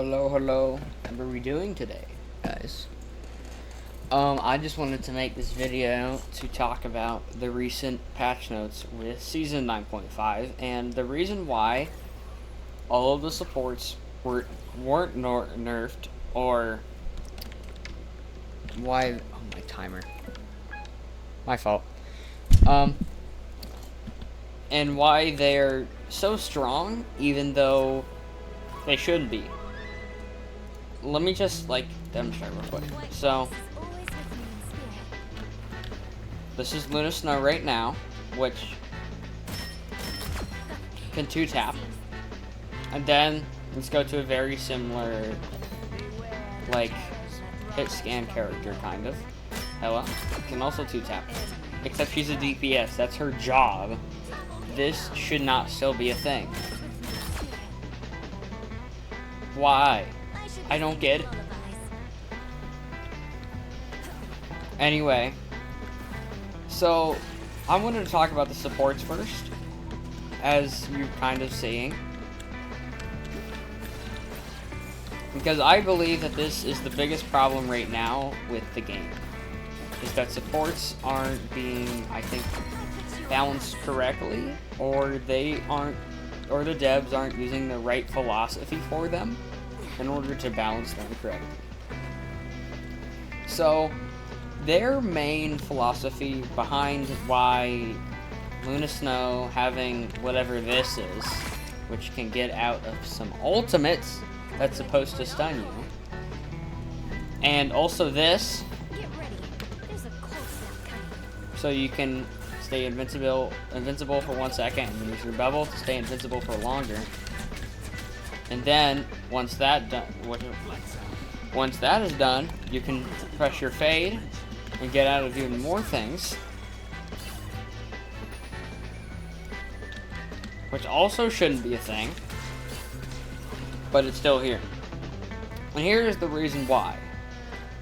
Hello. How are we doing today, guys? I just wanted to make this video to talk about the recent patch notes with Season 9.5 and the reason why all of the supports weren't nerfed, or why. Oh, my timer. My fault. And why they're so strong, even though they shouldn't be. Let me just demonstrate real quick. So this is Luna Snow right now, which can 2-tap. And then let's go to a very similar hit scan character kind of. Ella can also 2-tap. Except she's a DPS, that's her job. This should not still be a thing. Why? I don't get it. Anyway, so I wanted to talk about the supports first, as you're kind of seeing, because I believe that this is the biggest problem right now with the game, is that supports aren't being, I think, balanced correctly, or the devs aren't using the right philosophy for them in order to balance them correctly. So their main philosophy behind why Luna Snow having whatever this is, which can get out of some ultimates that's supposed to stun you, and also this, so you can stay invincible for 1 second and use your bubble to stay invincible for longer. And then once that is done, you can press your fade and get out of even more things, which also shouldn't be a thing, but it's still here. And here's the reason why.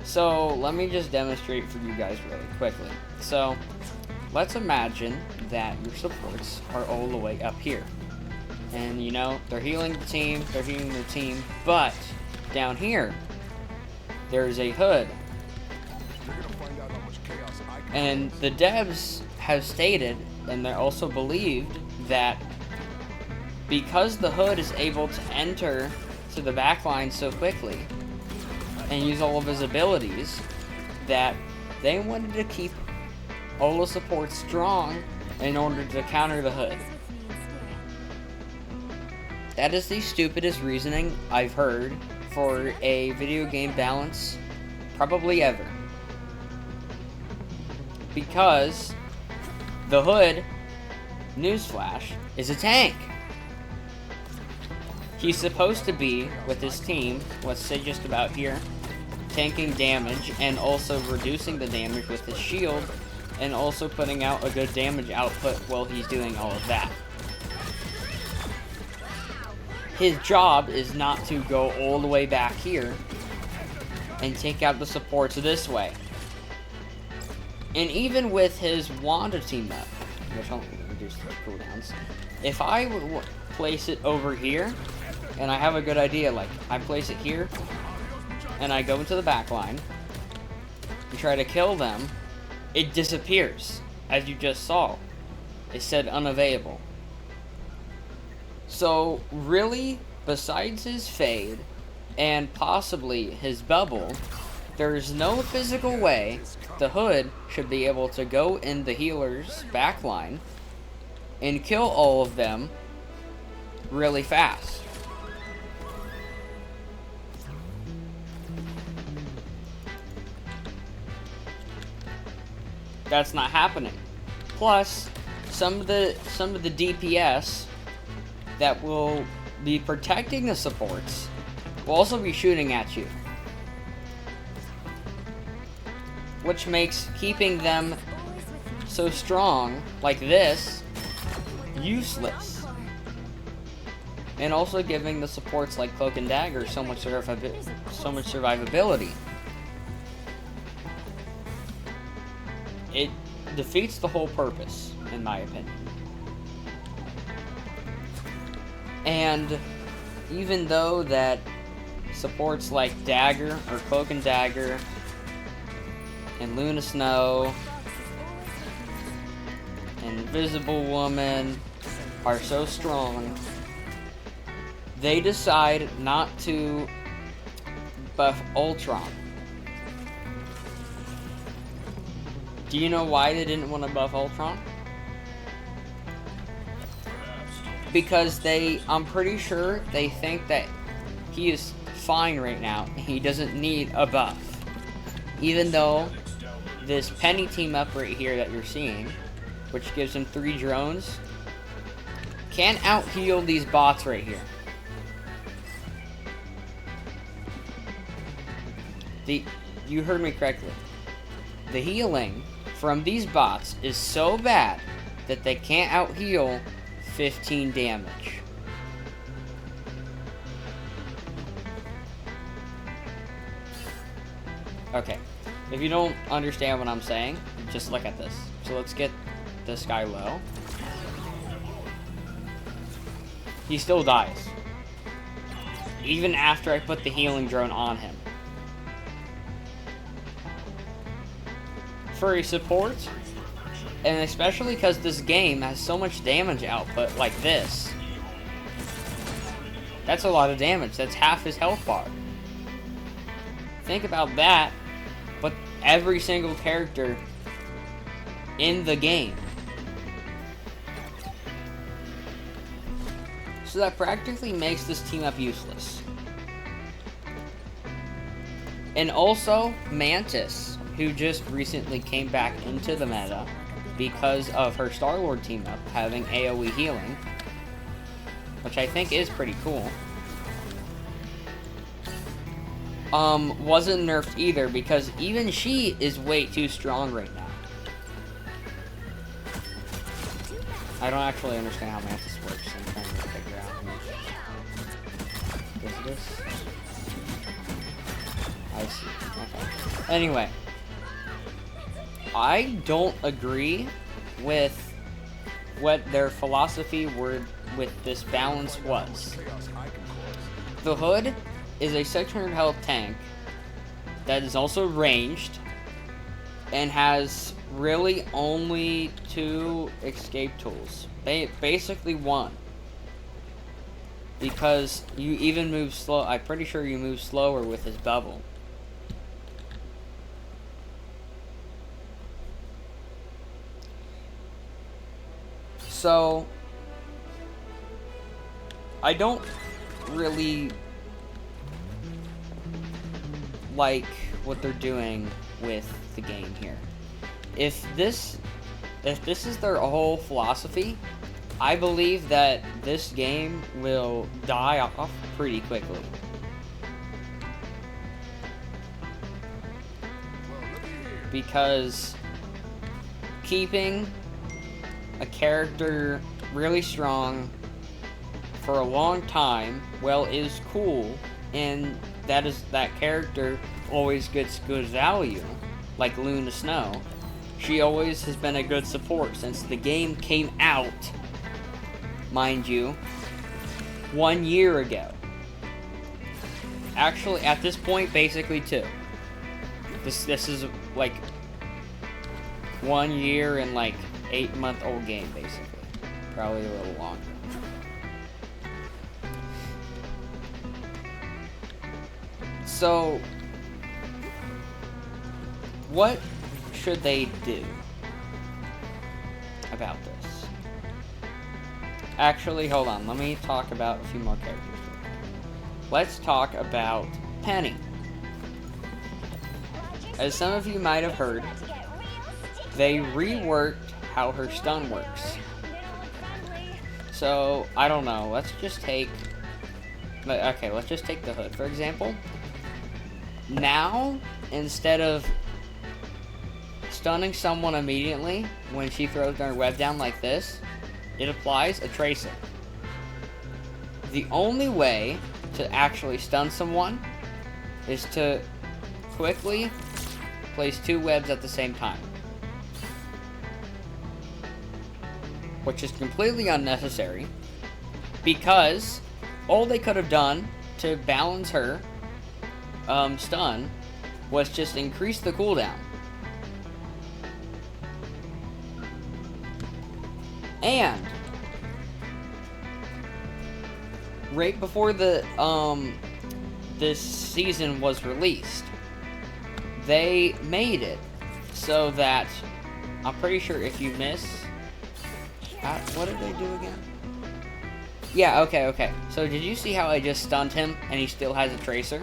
So let me just demonstrate for you guys really quickly. So let's imagine that your supports are all the way up here. And you know, they're healing the team, but down here, there's a hood. And the devs have stated, and they also believed, that because the hood is able to enter to the backline so quickly and use all of his abilities, that they wanted to keep all the supports strong in order to counter the hood. That is the stupidest reasoning I've heard for a video game balance probably ever. Because the hood, newsflash, is a tank. He's supposed to be, with his team, let's say just about here, tanking damage and also reducing the damage with his shield, and also putting out a good damage output while he's doing all of that. His job is not to go all the way back here and take out the supports this way. And even with his Wanda team up, which will reduce the cooldowns, if I would place it over here, and I have a good idea, like I place it here, and I go into the back line and try to kill them, it disappears, as you just saw. It said unavailable. So really, besides his fade and possibly his bubble, there's no physical way the hood should be able to go in the healer's backline and kill all of them really fast. That's not happening. Plus, some of the DPS that will be protecting the supports will also be shooting at you, which makes keeping them so strong like this useless, and also giving the supports like Cloak and Dagger so much survivability. It defeats the whole purpose, in my opinion. And even though that supports like Dagger, or Cloak and Dagger, and Luna Snow, and Invisible Woman are so strong, they decide not to buff Ultron. Do you know why they didn't want to buff Ultron? Because I'm pretty sure they think that he is fine right now. He doesn't need a buff. Even though this Penny team up right here that you're seeing, which gives him 3 drones, can out-heal these bots right here. You heard me correctly. The healing from these bots is so bad that they can't out-heal 15 damage. Okay, if you don't understand what I'm saying, just look at this. So let's get this guy low. He still dies, even after I put the healing drone on him. For a support, and especially because this game has so much damage output like this, that's a lot of damage. That's half his health bar. Think about that, but every single character in the game. So that practically makes this team up useless. And also, Mantis, who just recently came back into the meta because of her Star-Lord team up having AoE healing, which I think is pretty cool. Wasn't nerfed either, because even she is way too strong right now. I don't actually understand how Mantis works. I'm trying to figure out. Is this? I see. Okay. Anyway, I don't agree with what their philosophy with this balance was. The Hood is a 600 health tank that is also ranged and has really only 2 escape tools. Basically 1. Because you even move slow. I'm pretty sure you move slower with his bubble. So I don't really like what they're doing with the game here. If this is their whole philosophy, I believe that this game will die off pretty quickly. Because keeping a character really strong for a long time, well, is cool, and that character always gets good value, like Luna Snow. She always has been a good support since the game came out, mind you, 1 year ago. Actually, at this point, basically 2. This is like 1 year and like 8-month-old game, basically. Probably a little longer. So, what should they do about this? Actually, hold on. Let me talk about a few more characters. Let's talk about Penny. As some of you might have heard, they reworked how her stun works. So, I don't know. Let's just take the Hood, for example. Now, instead of stunning someone immediately when she throws their web down like this, it applies a tracer. The only way to actually stun someone is to quickly place 2 webs at the same time, which is completely unnecessary, because all they could have done to balance her stun was just increase the cooldown. And right before the this season was released, they made it so that I'm pretty sure if you miss, what did they do again? Yeah, okay. So did you see how I just stunned him and he still has a tracer?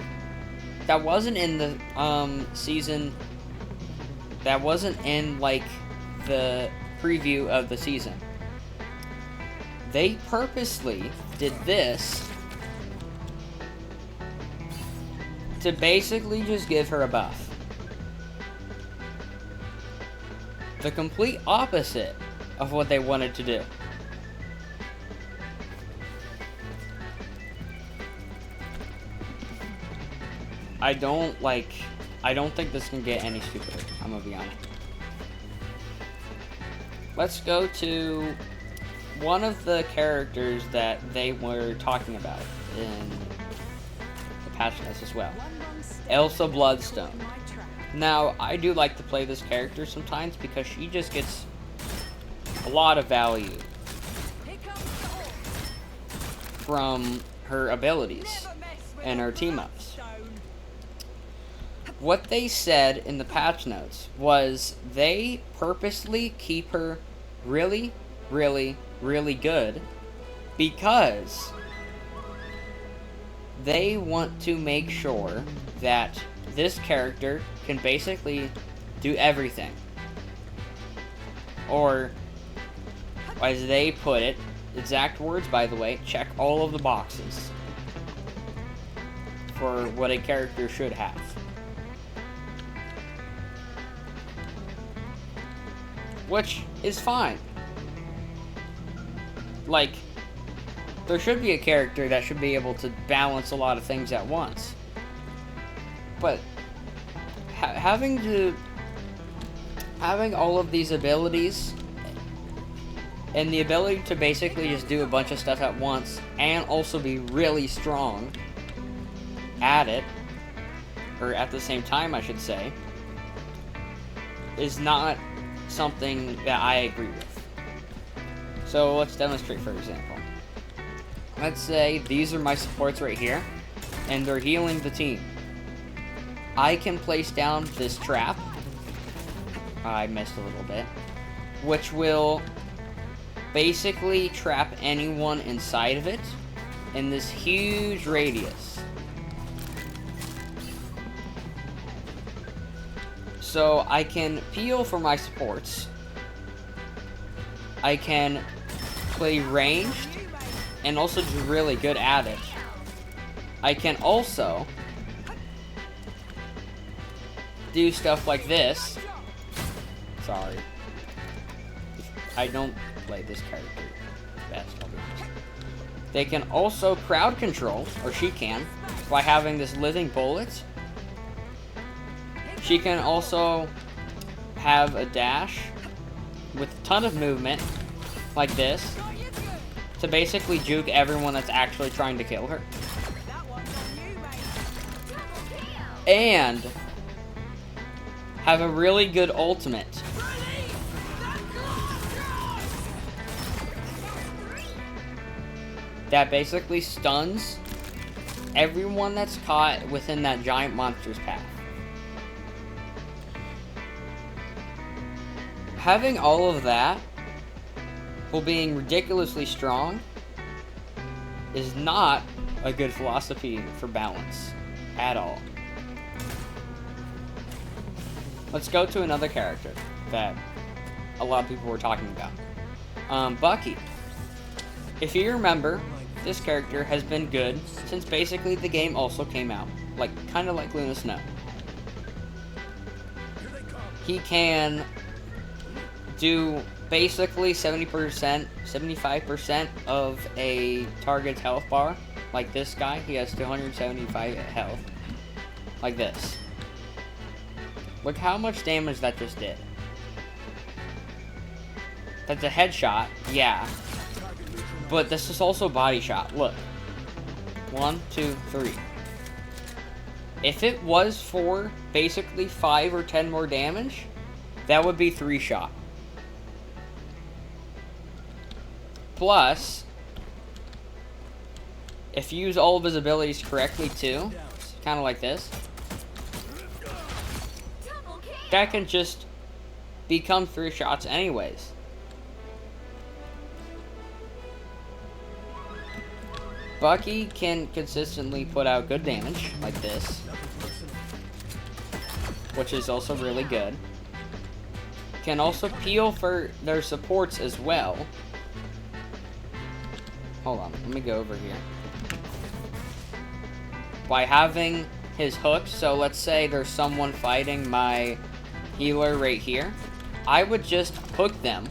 That wasn't in the season. That wasn't in like the preview of the season. They purposely did this to basically just give her a buff. The complete opposite of what they wanted to do. I don't think this can get any stupider, I'm gonna be honest. Let's go to one of the characters that they were talking about in the patch notes as well. Elsa Bloodstone. Now, I do like to play this character sometimes because she just gets a lot of value from her abilities and her team-ups. What they said in the patch notes was they purposely keep her really, really, really good because they want to make sure that this character can basically do everything. Or, as they put it, exact words by the way, check all of the boxes for what a character should have. Which is fine. Like, there should be a character that should be able to balance a lot of things at once. But having all of these abilities and the ability to basically just do a bunch of stuff at once and also be really strong at it, or at the same time I should say, is not something that I agree with. So let's demonstrate, for example. Let's say these are my supports right here, and they're healing the team. I can place down this trap. I missed a little bit. Which will basically trap anyone inside of it in this huge radius. So I can peel for my supports. I can play ranged and also do really good at it. I can also do stuff like this. Sorry. I don't play this character best. They can also crowd control, or she can, by having this living bullet. She can also have a dash with a ton of movement, like this, to basically juke everyone that's actually trying to kill her. And have a really good ultimate. That basically stuns everyone that's caught within that giant monster's path. Having all of that, while being ridiculously strong, is not a good philosophy for balance at all. Let's go to another character that a lot of people were talking about. Bucky. If you remember, this character has been good since basically the game also came out. Kind of like Luna Snow. He can do basically 70%, 75% of a target's health bar. Like this guy, he has 275 health. Like this. Look how much damage that just did. That's a headshot, yeah. But this is also body shot, look. 1, 2, 3. If it was for basically 5 or 10 more damage, that would be 3-shot. Plus, if you use all of his abilities correctly too, kind of like this, that can just become 3 shots anyways. Bucky can consistently put out good damage, like this, which is also really good. Can also peel for their supports as well. Hold on, let me go over here. By having his hooks, so let's say there's someone fighting my healer right here, I would just hook them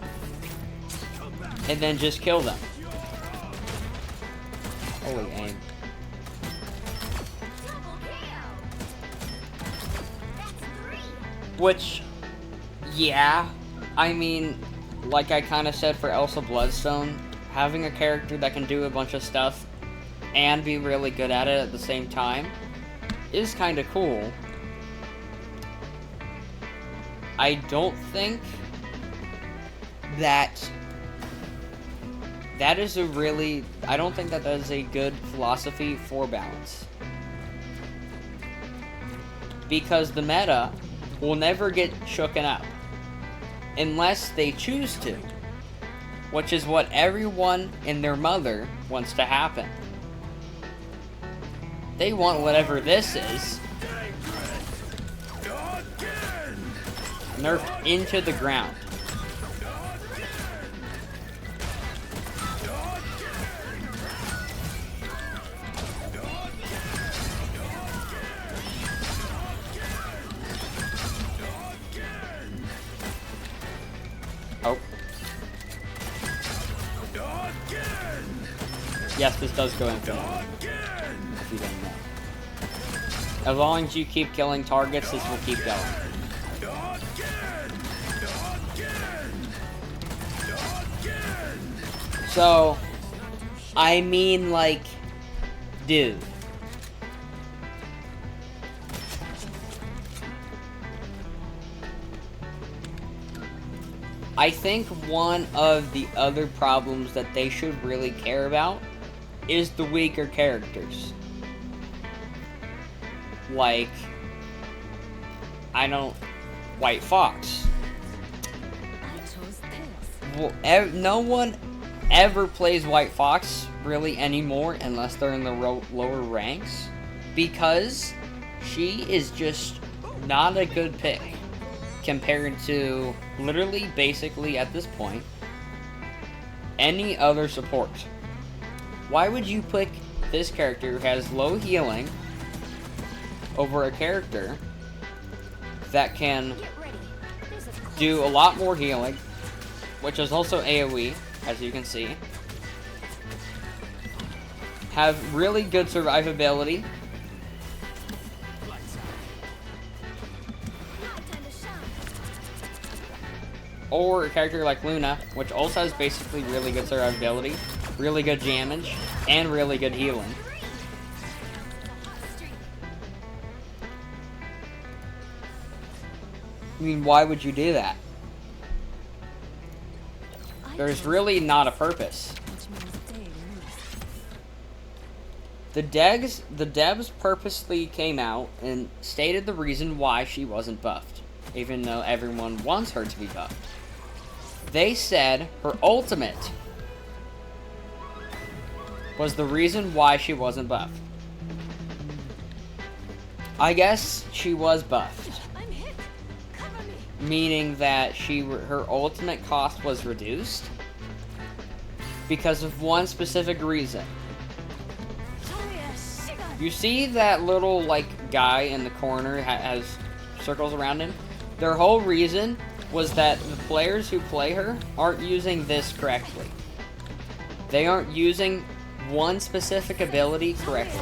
and then just kill them. Holy aim. Which, yeah, I mean, like I kind of said for Elsa Bloodstone, having a character that can do a bunch of stuff and be really good at it at the same time is kind of cool. I don't think that is a really, I don't think that is a good philosophy for balance. Because the meta will never get shooken up unless they choose to, which is what everyone and their mother wants to happen. They want whatever this is nerfed into the ground. Oh. Yes, this does go infinite. If you don't know. As long as you keep killing targets, this will keep going. So, I mean, like, dude. I think one of the other problems that they should really care about is the weaker characters. Like, White Fox. Well, no one ever plays White Fox really anymore unless they're in the lower ranks, because she is just not a good pick compared to literally, basically at this point, any other support. Why would you pick this character who has low healing over a character that can do a lot more healing, which is also AoE, as you can see, have really good survivability, or a character like Luna, which also has basically really good survivability, really good damage, and really good healing. I mean, why would you do that? There's really not a purpose. The devs purposely came out and stated the reason why she wasn't buffed, even though everyone wants her to be buffed. They said her ultimate was the reason why she wasn't buffed. I guess she was buffed, meaning that her ultimate cost was reduced because of one specific reason. You see that little, like, guy in the corner has circles around him? Their whole reason was that the players who play her aren't using this correctly. They aren't using one specific ability correctly.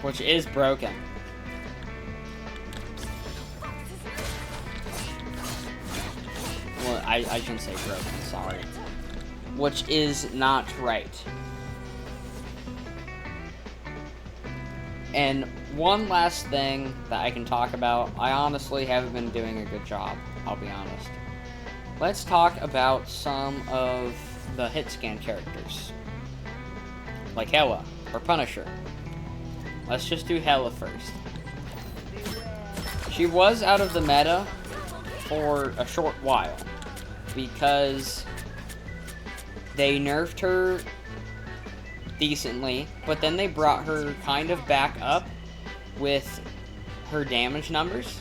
Which is broken. I shouldn't say broken, sorry. Which is not right. And one last thing that I can talk about, I honestly haven't been doing a good job, I'll be honest. Let's talk about some of the hit scan characters. Like Hela, or Punisher. Let's just do Hela first. She was out of the meta for a short while, because they nerfed her decently, but then they brought her kind of back up with her damage numbers.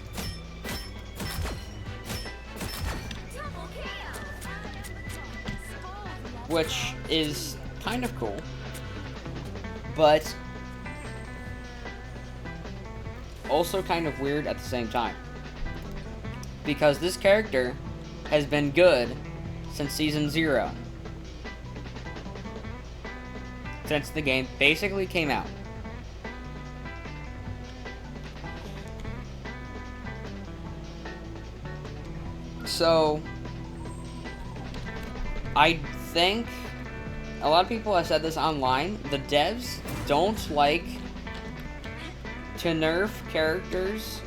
Which is kind of cool. But also kind of weird at the same time. Because this character has been good since Season 0. Since the game basically came out. So, I think a lot of people have said this online. The devs don't like to nerf characters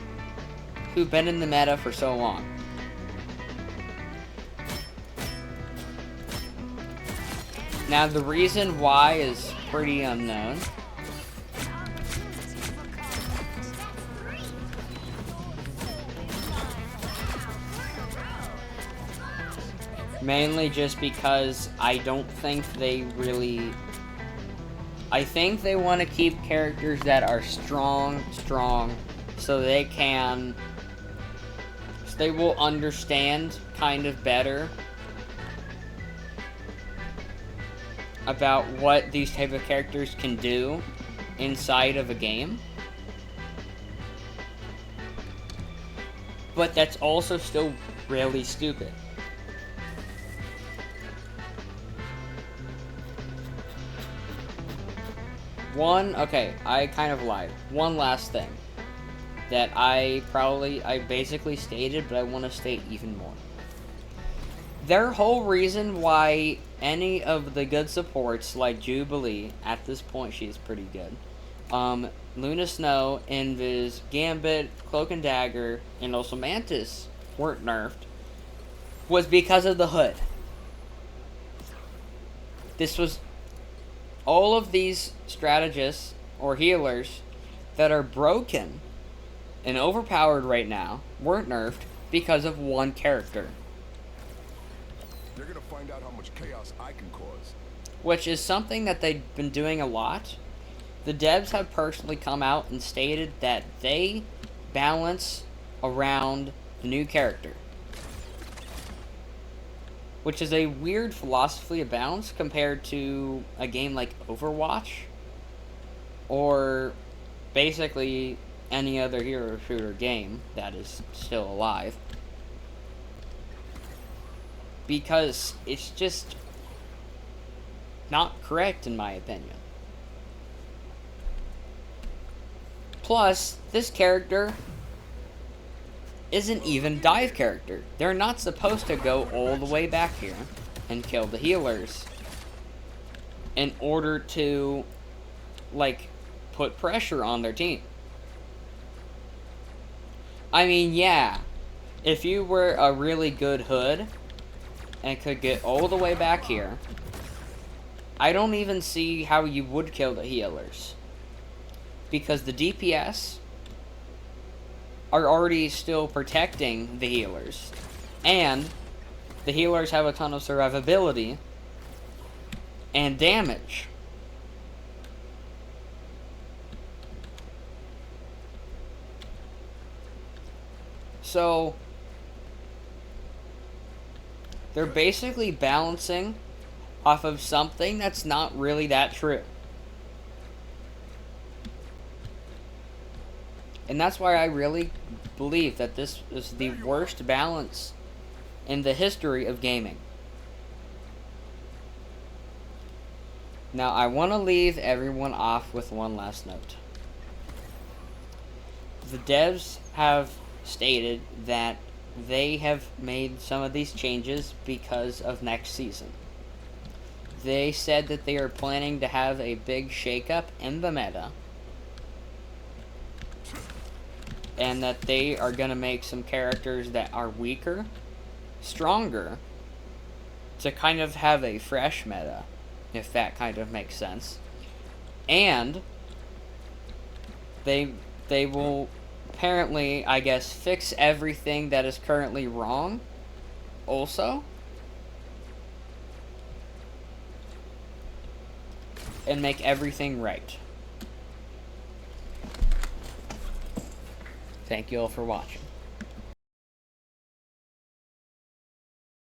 who've been in the meta for so long. Now, the reason why is pretty unknown. Mainly just because I don't think they really... I think they want to keep characters that are strong, so they can... So they will understand kind of better about what these type of characters can do inside of a game. But that's also still really stupid. Okay, I kind of lied. One last thing that I basically stated, but I want to state even more. Their whole reason why any of the good supports, like Jubilee, at this point she is pretty good, Luna Snow, Invis, Gambit, Cloak and Dagger, and also Mantis weren't nerfed, was because of the hood. This was... All of these strategists, or healers, that are broken and overpowered right now, weren't nerfed because of one character. They're gonna find out how much chaos I can cause. Which is something that they've been doing a lot. The devs have personally come out and stated that they balance around the new character. Which is a weird philosophy of balance compared to a game like Overwatch. Or basically any other hero shooter game that is still alive. Because it's just not correct in my opinion. Plus, this character isn't even dive character. They're not supposed to go all the way back here and kill the healers in order to, like, put pressure on their team. I mean, yeah, if you were a really good hood and could get all the way back here, I don't even see how you would kill the healers. Because the DPS are already still protecting the healers. And the healers have a ton of survivability and damage. So they're basically balancing off of something that's not really that true. And that's why I really believe that this is the worst balance in the history of gaming. Now, I want to leave everyone off with one last note. The devs have stated that they have made some of these changes because of next season. They said that they are planning to have a big shakeup in the meta, and that they are going to make some characters that are weaker, stronger, to kind of have a fresh meta, if that kind of makes sense. And they will apparently, I guess, fix everything that is currently wrong also, and make everything right. Thank you all for watching.